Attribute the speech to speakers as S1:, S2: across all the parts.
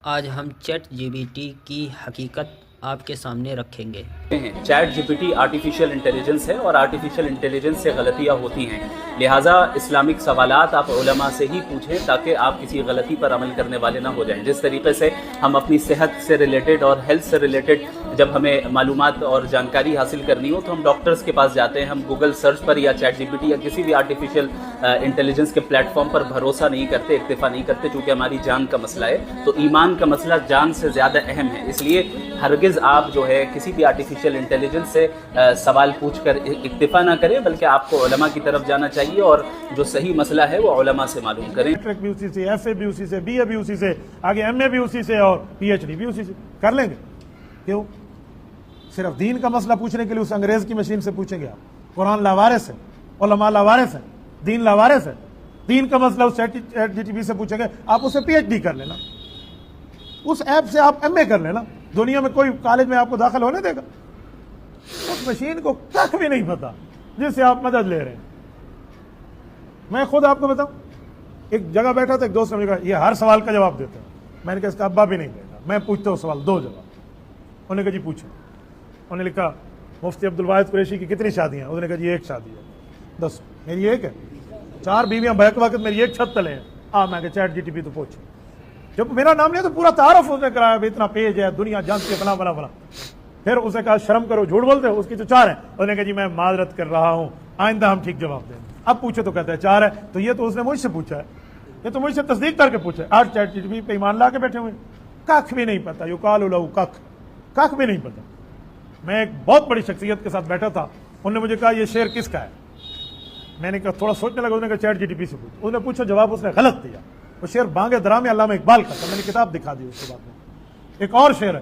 S1: آج ہم chat G B T کی حقیقت آپ کے سامنے رکھیں گے۔
S2: Chat G P T artificial intelligence ہے اور آرٹیفیشل انٹیلیجنس سے غلطیاں ہوتی ہیں، لہٰذا اسلامک سوالات آپ علماء سے ہی پوچھیں تاکہ آپ کسی غلطی پر عمل کرنے والے نہ ہو جائیں۔ جس طریقے سے ہم اپنی صحت سے ریلیٹڈ اور ہیلتھ سے ریلیٹڈ جب ہمیں معلومات اور جانکاری حاصل کرنی ہو تو ہم ڈاکٹرز کے پاس جاتے ہیں، ہم گوگل سرچ پر یا چیٹ جی پی ٹی یا کسی بھی آرٹیفیشل انٹیلیجنس کے پلیٹ فارم پر بھروسہ نہیں کرتے، اکتفا نہیں کرتے، چونکہ ہماری جان کا مسئلہ ہے۔ تو ایمان کا مسئلہ جان سے زیادہ اہم ہے، اس لیے ہرگز آپ جو ہے کسی بھی آرٹیفیشل انٹیلیجنس سے سوال پوچھ کر اکتفا نہ کریں، بلکہ آپ کو علماء کی طرف جانا چاہیے اور جو صحیح مسئلہ ہے وہ علماء سے معلوم کریں۔
S3: میٹرک بھی اسی سے، ایف اے بھی اسی سے، بی اے بھی اسی سے، آگے ایم اے بھی اسی سے اور پی ایچ ڈی بھی اسی سے کر لیں گے۔ کیوں؟ صرف دین کا مسئلہ پوچھنے کے لیے اس انگریز کی مشین سے پوچھیں گے آپ؟ قرآن لاوارث ہے، علماء لاوارث ہیں، دین لاوارث ہے۔ دین کا مسئلہ اس چیٹ جی ٹی پی سے پوچھیں گے، آپ اسے پی ایچ ڈی کر لینا، اس ایپ سے آپ ایم اے کر لینا، دنیا میں کوئی کالج میں آپ کو داخل ہونے دے گا؟ اس مشین کو کچھ بھی نہیں پتا جس سے آپ مدد لے رہے ہیں۔ میں خود آپ کو بتاؤں، ایک جگہ بیٹھا تھا، ایک دوست نے مجھے کہا یہ ہر سوال کا جواب دیتا ہے۔ میں نے کہا اس کا ابا بھی نہیں دیتا، میں پوچھتا ہوں سوال دو جواب۔ انہوں نے کہا جی پوچھو۔ انہوں نے لکھا مفتی عبدالواحد قریشی کی کتنی شادیاں؟ انہوں نے کہا جی ایک شادی ہے۔ دس میری ایک ہے، 4 بیویاں بیک وقت میری ایک چھت تلے ہیں۔ میں کہ چیٹ جی ٹی پی تو پوچھو۔ جب میرا نام لیا تو پورا تعارف اس نے کرایا، اتنا پیج ہے، دنیا جانتی ہے، فلاں فلاں فلاں۔ پھر اسے کہا شرم کرو، جھوٹ بولتے ہو، اس کی تو 4 ہیں۔ انہوں نے کہا جی میں معذرت کر رہا ہوں، آئندہ ہم ٹھیک جواب دیں گے۔ اب پوچھو تو کہتا ہے 4 ہے، تو یہ تو اس نے مجھ سے پوچھا ہے، یہ تو مجھ سے تصدیق کر کے پوچھا ہے۔ آج چیٹ جی ٹی پی پہ ایمان لا کے بیٹھے ہوئے، کخ بھی نہیں پتا، یقال لہ کخ بھی نہیں پتا۔ میں ایک بہت بڑی شخصیت کے ساتھ بیٹھا تھا، انہوں نے مجھے کہا یہ شعر کس کا ہے؟ میں نے کہا تھوڑا سوچنے لگا، انہوں نے کہا چیٹ جی ٹی پی سے پوچھو۔ انہوں نے پوچھا، جواب اس نے غلط دیا۔ وہ شعر بانگ درام علامہ اقبال کا تھا، میں نے کتاب دکھا دی اس کے بعد میں۔ ایک اور شعر ہے،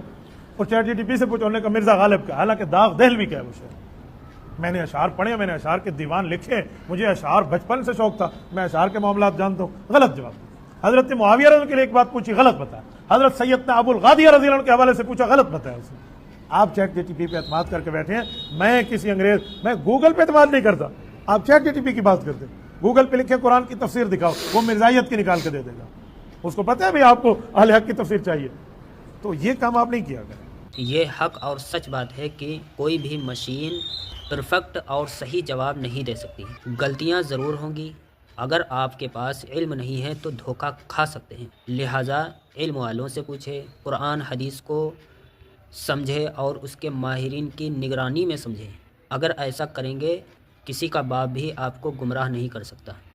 S3: اور چیٹ جی ٹی پی سے پوچھا، انہوں نے کہا مرزا غالب کا، حالانکہ داغ دہلوی کا ہے وہ شعر۔ میں نے اشعار پڑھے، میں نے اشعار کے دیوان لکھے، مجھے اشعار بچپن سے شوق تھا، میں اشعار کے معاملات جانتا ہوں۔ غلط جواب دیا۔ حضرت معاویہ رضی اللہ عنہ کے لیے ایک بات پوچھی، غلط بتایا۔ حضرت سیدنا ابو الغادیہ رضی اللہ عنہ کے حوالے سے پوچھا، غلط بتایا اس نے۔ آپ چیٹ جی ٹی پی پہ اعتماد کر کے بیٹھے ہیں، میں کسی انگریز، میں گوگل پہ اعتماد نہیں کرتا، آپ چیٹ جی ٹی پی کی بات کرتے ہیں۔ گوگل پہ لکھے قرآن کی تفسیر دکھاؤ، وہ مرزائیت کی نکال کے دے دے گا، اس کو پتہ ہے بھی آپ کو اہل حق کی تفسیر چاہیے۔ تو یہ کام آپ نہیں کیا کریں۔
S1: یہ حق اور سچ بات ہے کہ کوئی بھی مشین پرفیکٹ اور صحیح جواب نہیں دے سکتی، غلطیاں ضرور ہوں گی۔ اگر آپ کے پاس علم نہیں ہے تو دھوکہ کھا سکتے ہیں، لہٰذا علم والوں سے پوچھیں، قرآن حدیث کو سمجھے اور اس کے ماہرین کی نگرانی میں سمجھیں۔ اگر ایسا کریں گے، کسی کا باپ بھی آپ کو گمراہ نہیں کر سکتا۔